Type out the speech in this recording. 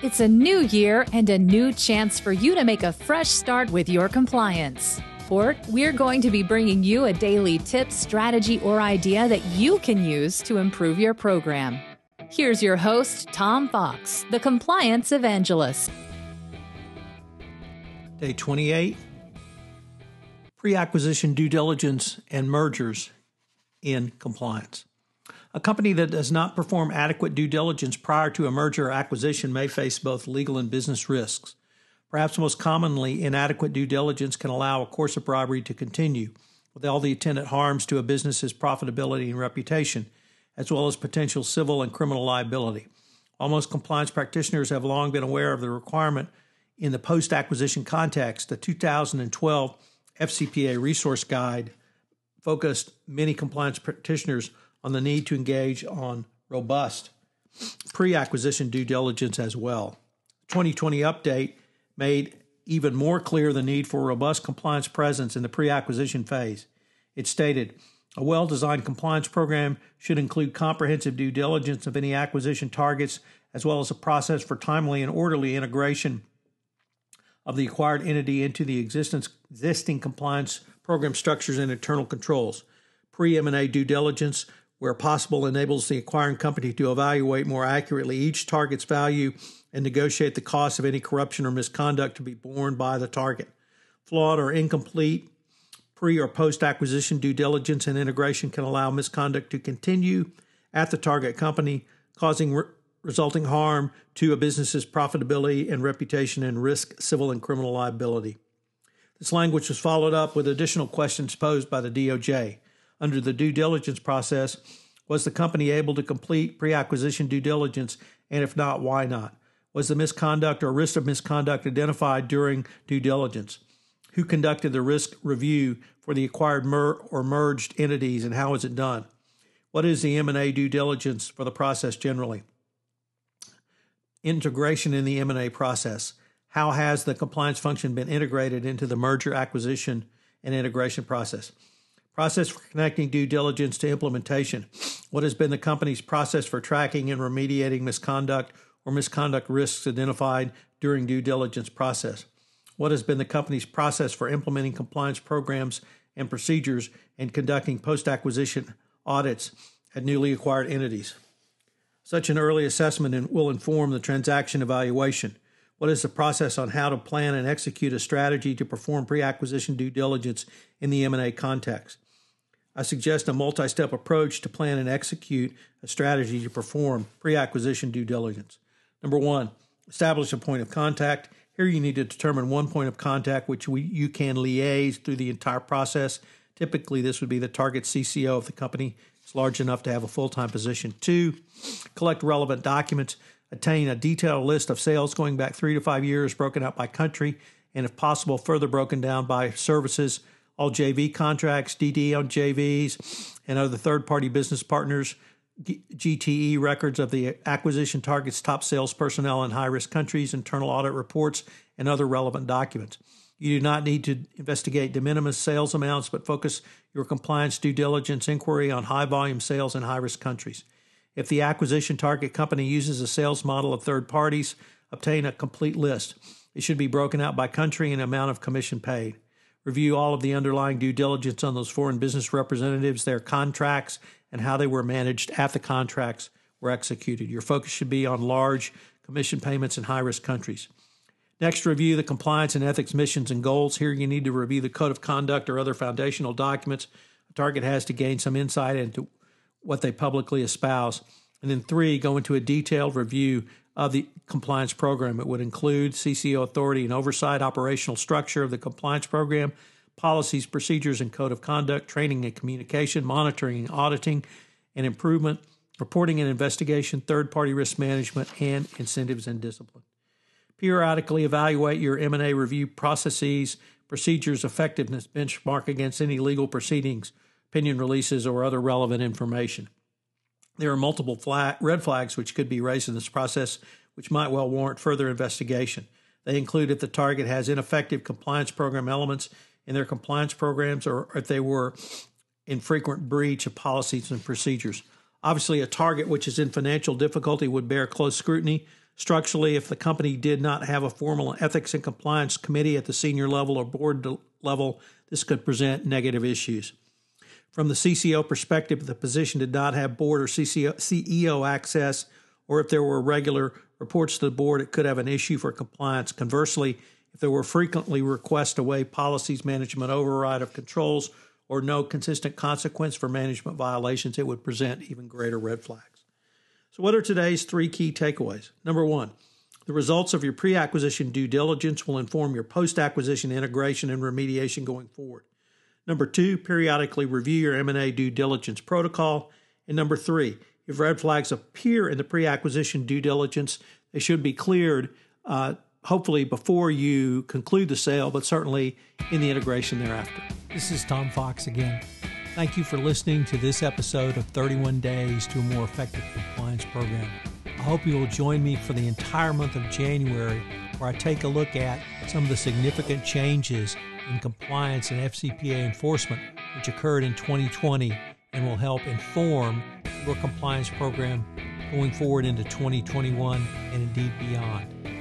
It's a new year and a new chance for you to make a fresh start with your compliance. We're going to be bringing you a daily tip, strategy, or idea that you can use to improve your program. Here's your host, Tom Fox, the Compliance Evangelist. Day 28, Pre-Acquisition Due Diligence and Mergers in Compliance. A company that does not perform adequate due diligence prior to a merger or acquisition may face both legal and business risks. Perhaps most commonly, inadequate due diligence can allow a course of bribery to continue, with all the attendant harms to a business's profitability and reputation, as well as potential civil and criminal liability. While most compliance practitioners have long been aware of the requirement in the post-acquisition context, the 2012 FCPA Resource Guide focused many compliance practitioners on the need to engage on robust pre-acquisition due diligence as well. The 2020 update made even more clear the need for robust compliance presence in the pre-acquisition phase. It stated, a well-designed compliance program should include comprehensive due diligence of any acquisition targets, as well as a process for timely and orderly integration of the acquired entity into the existing compliance program structures and internal controls. Pre-M&A due diligence, where possible, enables the acquiring company to evaluate more accurately each target's value and negotiate the cost of any corruption or misconduct to be borne by the target. Flawed or incomplete pre- or post-acquisition due diligence and integration can allow misconduct to continue at the target company, causing resulting harm to a business's profitability and reputation and risk civil and criminal liability. This language was followed up with additional questions posed by the DOJ. Under the due diligence process, was the company able to complete pre-acquisition due diligence, and if not, why not? Was the misconduct or risk of misconduct identified during due diligence? Who conducted the risk review for the acquired or merged entities, and how was it done? What is the M&A due diligence for the process generally? Integration in the M&A process. How has the compliance function been integrated into the merger, acquisition, and integration process? Process for connecting due diligence to implementation. What has been the company's process for tracking and remediating misconduct or misconduct risks identified during due diligence process? What has been the company's process for implementing compliance programs and procedures and conducting post-acquisition audits at newly acquired entities? Such an early assessment will inform the transaction evaluation. What is the process on how to plan and execute a strategy to perform pre-acquisition due diligence in the M&A context? I suggest a multi-step approach to plan and execute a strategy to perform pre-acquisition due diligence. Number one, establish a point of contact. Here you need to determine one point of contact which you can liaise through the entire process. Typically, this would be the target CCO if the company is large enough to have a full-time position. Two, collect relevant documents. Attain a detailed list of sales going back 3 to 5 years, broken out by country, and if possible, further broken down by services. All JV contracts, DD on JVs, and other third-party business partners, GTE records of the acquisition target's top sales personnel in high-risk countries, internal audit reports, and other relevant documents. You do not need to investigate de minimis sales amounts, but focus your compliance due diligence inquiry on high-volume sales in high-risk countries. If the acquisition target company uses a sales model of third parties, obtain a complete list. It should be broken out by country and amount of commission paid. Review all of the underlying due diligence on those foreign business representatives, their contracts, and how they were managed after the contracts were executed. Your focus should be on large commission payments in high-risk countries. Next, review the compliance and ethics missions and goals. Here you need to review the code of conduct or other foundational documents a target has to gain some insight into what they publicly espouse. And then three, go into a detailed review of the compliance program. It would include CCO authority and oversight, operational structure of the compliance program, policies, procedures, and code of conduct, training and communication, monitoring and auditing and improvement, reporting and investigation, third-party risk management, and incentives and discipline. Periodically evaluate your M&A review processes, procedures, effectiveness, benchmark against any legal proceedings, opinion releases, or other relevant information. There are multiple red flags which could be raised in this process, which might well warrant further investigation. They include if the target has ineffective compliance program elements in their compliance programs, or if they were in frequent breach of policies and procedures. Obviously, a target which is in financial difficulty would bear close scrutiny. Structurally, if the company did not have a formal ethics and compliance committee at the senior level or board level, this could present negative issues. From the CCO perspective, if the position did not have board or CEO access, or if there were regular reports to the board, it could have an issue for compliance. Conversely, if there were frequently requests to waive policies, management override of controls, or no consistent consequence for management violations, it would present even greater red flags. So what are today's 3 key takeaways? Number 1, the results of your pre-acquisition due diligence will inform your post-acquisition integration and remediation going forward. Number 2, periodically review your M&A due diligence protocol. And number 3, if red flags appear in the pre-acquisition due diligence, they should be cleared, hopefully before you conclude the sale, but certainly in the integration thereafter. This is Tom Fox again. Thank you for listening to this episode of 31 Days to a More Effective Compliance Program. I hope you will join me for the entire month of January, where I take a look at some of the significant changes in compliance and FCPA enforcement which occurred in 2020 and will help inform your compliance program going forward into 2021 and indeed beyond.